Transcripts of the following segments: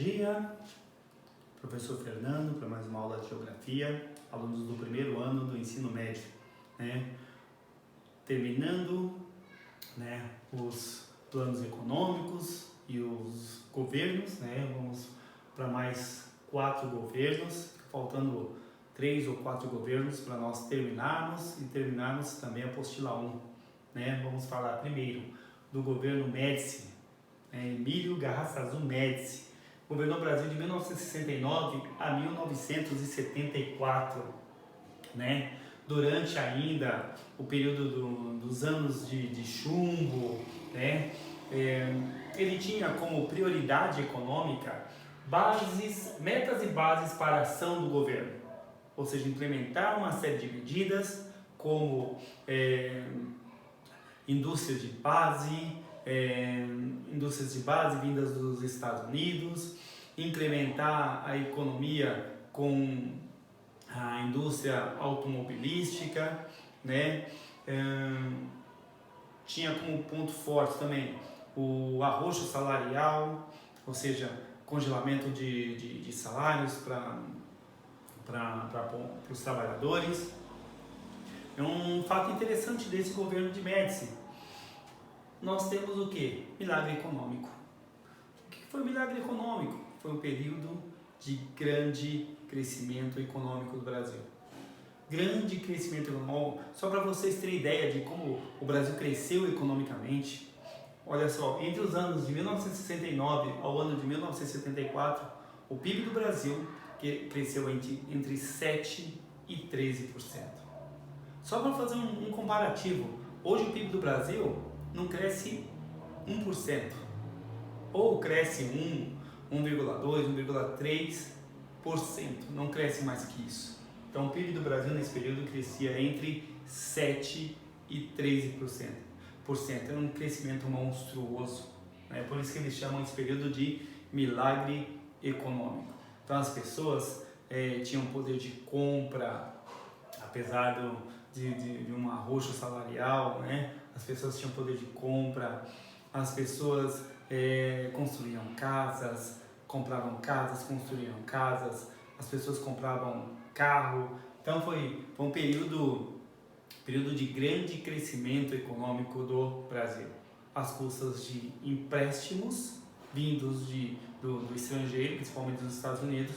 dia, professor Fernando, para mais uma aula de Geografia, alunos do primeiro ano do ensino médio, terminando, os planos econômicos e os governos, vamos para mais 4 governos, faltando 3 ou 4 governos para nós terminarmos também a apostila 1, Vamos falar primeiro do governo Médici, Emílio Garrastazu Médici, governou o Brasil de 1969 a 1974, durante ainda o período dos anos de chumbo, ele tinha como prioridade econômica metas e bases para a ação do governo, ou seja, implementar uma série de medidas como indústrias de base vindas dos Estados Unidos, incrementar a economia com a indústria automobilística, tinha como ponto forte também o arroxo salarial, ou seja, congelamento de salários para os trabalhadores. É um fato interessante desse governo de Médici. Nós temos o que? Milagre econômico. O que foi milagre econômico? Foi um período de grande crescimento econômico do Brasil. Grande crescimento econômico. Só para vocês terem ideia de como o Brasil cresceu economicamente, olha só, entre os anos de 1969 ao ano de 1974, o PIB do Brasil cresceu entre 7% e 13%. Só para fazer um comparativo, hoje o PIB do Brasil não cresce 1%, ou cresce 1,2%, 1,3%, não cresce mais que isso. Então o PIB do Brasil nesse período crescia entre 7% e 13%. É um crescimento monstruoso, por isso que eles chamam esse período de milagre econômico. Então as pessoas tinham poder de compra, apesar de um arroxo salarial, as pessoas tinham poder de compra, as pessoas construíam casas, compravam casas, construíam casas, as pessoas compravam carro. Então foi um período de grande crescimento econômico do Brasil, às custas de empréstimos vindos do estrangeiro, principalmente dos Estados Unidos,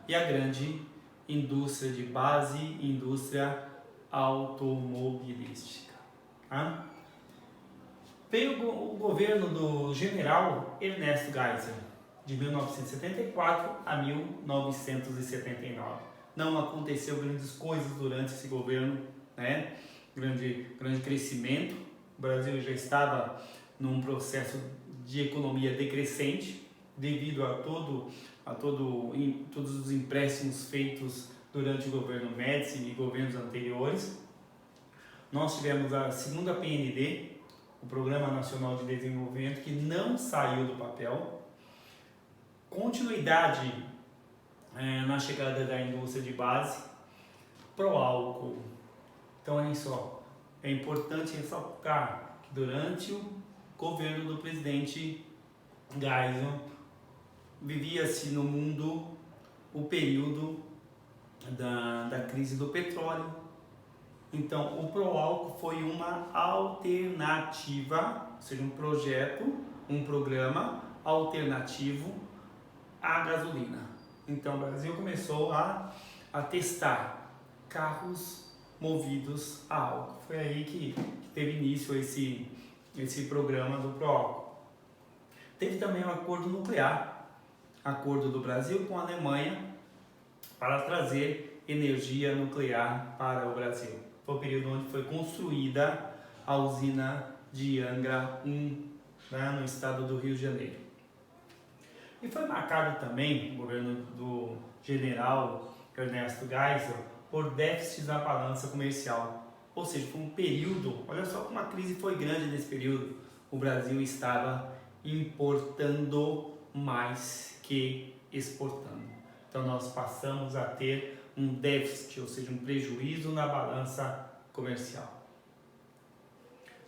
e a grande indústria de base, indústria automobilística. Veio o governo do general Ernesto Geisel, de 1974 a 1979. Não aconteceu grandes coisas durante esse governo, grande crescimento. O Brasil já estava num processo de economia decrescente devido a todos os empréstimos feitos durante o governo Médici e governos anteriores. Nós tivemos a segunda PND, o Programa Nacional de Desenvolvimento, que não saiu do papel. Continuidade na chegada da indústria de base, pró-álcool. Então, olha só, é importante ressaltar que durante o governo do presidente Geisel, vivia-se no mundo o período da crise do petróleo. Então, o pró-álcool foi uma alternativa, ou seja, um programa alternativo à gasolina. Então, o Brasil começou a testar carros movidos a álcool. Foi aí que teve início esse programa do pró-álcool. Teve também um acordo nuclear, acordo do Brasil com a Alemanha para trazer energia nuclear para o Brasil. Foi o período onde foi construída a usina de Angra 1, no estado do Rio de Janeiro. E foi marcado também o governo do general Ernesto Geisel por déficits na balança comercial. Ou seja, foi um período, olha só como a crise foi grande nesse período. O Brasil estava importando mais que exportando. Então nós passamos a ter um déficit, ou seja, um prejuízo na balança comercial.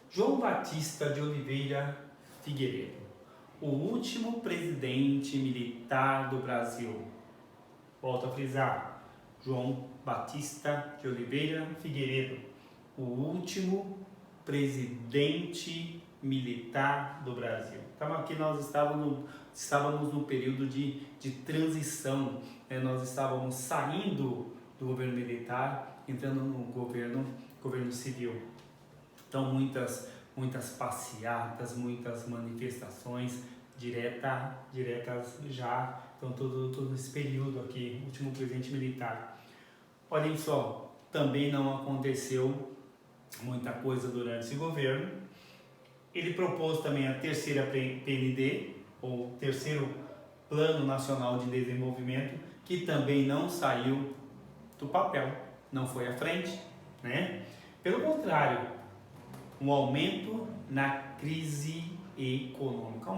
João Batista de Oliveira Figueiredo. o último presidente militar do Brasil. Volto a frisar, João Batista de Oliveira Figueiredo, o último presidente militar do Brasil. Então aqui nós estávamos no período de transição, né? Nós estávamos saindo do governo militar, entrando no governo civil. Então muitas passeatas, muitas manifestações diretas já, então todo esse período aqui, último presidente militar. Olhem só, também não aconteceu muita coisa durante esse governo. Ele propôs também a terceira PND, ou terceiro Plano Nacional de Desenvolvimento, que também não saiu do papel, não foi à frente, né? Pelo contrário, um aumento na crise econômica,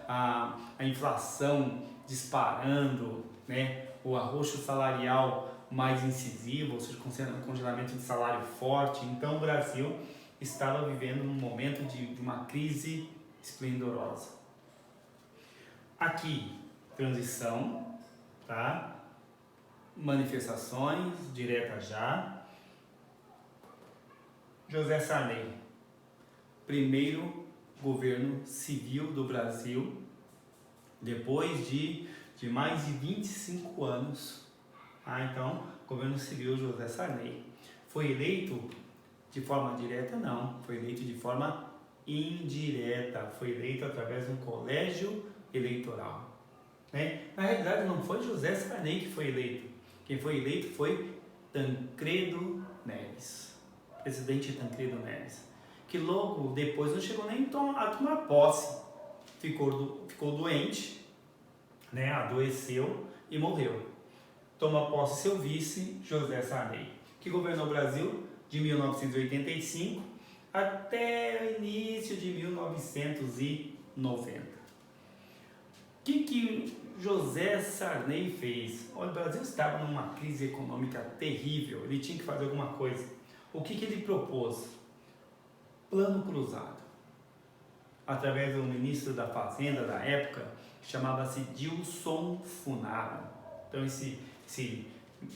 a inflação disparando, né? O arroxo salarial mais incisivo, ou seja, congelamento de salário forte. Então o Brasil estava vivendo um momento de uma crise esplendorosa. Aqui, transição, tá? Manifestações diretas já. José Sarney, primeiro governo civil do Brasil, depois de mais de 25 anos. Então, governo civil José Sarney. Foi eleito de forma direta? Não, foi eleito de forma indireta, foi eleito através de um colégio eleitoral, né? Na realidade não foi José Sarney que foi eleito, quem foi eleito foi Tancredo Neves, presidente Tancredo Neves, que logo depois não chegou nem a tomar posse, ficou doente, né? Adoeceu e morreu. Toma posse seu vice, José Sarney, que governou o Brasil de 1985 até o início de 1990. O que José Sarney fez? O Brasil estava numa crise econômica terrível, ele tinha que fazer alguma coisa. O que ele propôs? Plano Cruzado. Através do ministro da Fazenda da época, chamava-se Dilson Funaro. Então esse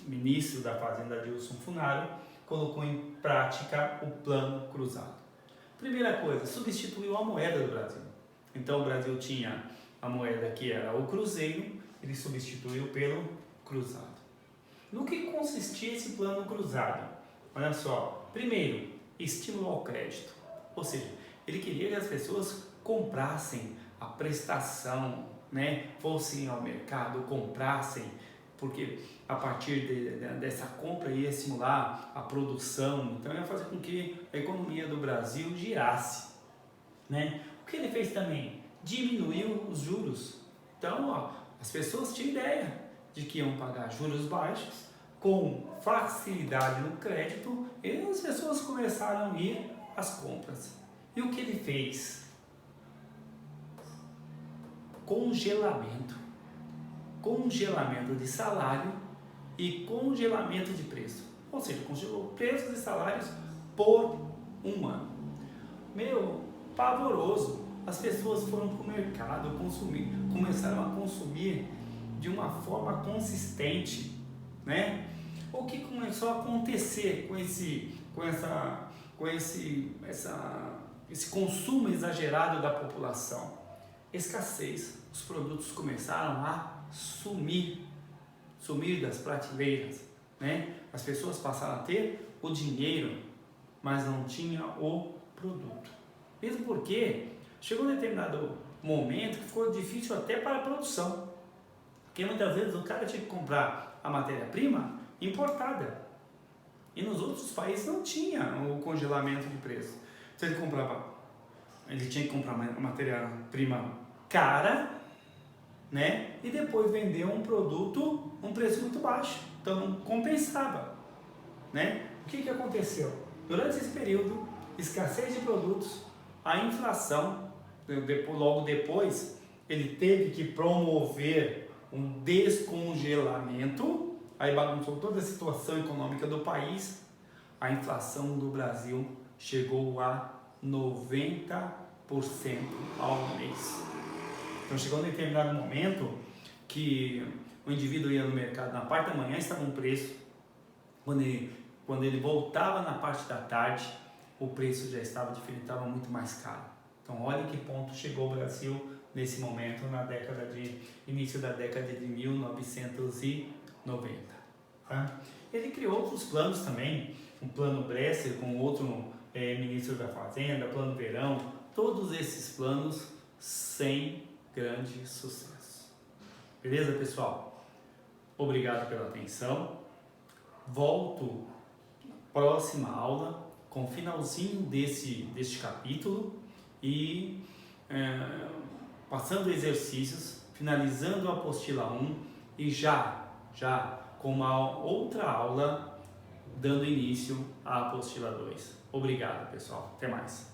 ministro da Fazenda, Dilson Funaro, colocou em prática o Plano Cruzado. Primeira coisa, substituiu a moeda do Brasil. Então o Brasil tinha a moeda que era o cruzeiro, ele substituiu pelo cruzado. No que consistia esse Plano Cruzado? Olha só, primeiro, estímulo ao crédito, ou seja, ele queria que as pessoas comprassem a prestação, né? Fossem ao mercado, comprassem, porque a partir dessa compra ia estimular a produção, então ia fazer com que a economia do Brasil girasse, né? O que ele fez também? Diminuiu os juros. Então, as pessoas tinham ideia de que iam pagar juros baixos, com facilidade no crédito, e as pessoas começaram a ir às compras. E o que ele fez? Congelamento de salário e congelamento de preço. Ou seja, congelou preços e salários por um ano. Pavoroso. As pessoas foram para o mercado começaram a consumir de uma forma consistente, né? O que começou a acontecer com esse consumo exagerado da população? Escassez. Os produtos começaram a sumir das prateleiras, né? As pessoas passaram a ter o dinheiro, mas não tinha o produto. Mesmo porque chegou um determinado momento que ficou difícil até para a produção, porque muitas vezes o cara tinha que comprar a matéria-prima importada, e nos outros países não tinha o congelamento de preço. Então ele tinha que comprar uma matéria-prima cara, né? E depois vender um produto a um preço muito baixo, então não compensava, né? O que aconteceu? Durante esse período, escassez de produtos, a inflação, logo depois, ele teve que promover um descongelamento, aí bagunçou toda a situação econômica do país, a inflação do Brasil chegou a 90%. ao mês. Então chegou um determinado momento que o indivíduo ia no mercado na parte da manhã, estava um preço, quando ele voltava na parte da tarde, o preço já estava diferente, estava muito mais caro. Então olha que ponto chegou o Brasil nesse momento, início da década de 1990. Tá? Ele criou outros planos também, um plano Bresser com outro ministro da Fazenda, plano Verão, todos esses planos sem grande sucesso. Beleza, pessoal? Obrigado pela atenção. Volto na próxima aula com o finalzinho deste capítulo e passando exercícios, finalizando a apostila 1 e já com uma outra aula dando início à apostila 2. Obrigado, pessoal. Até mais.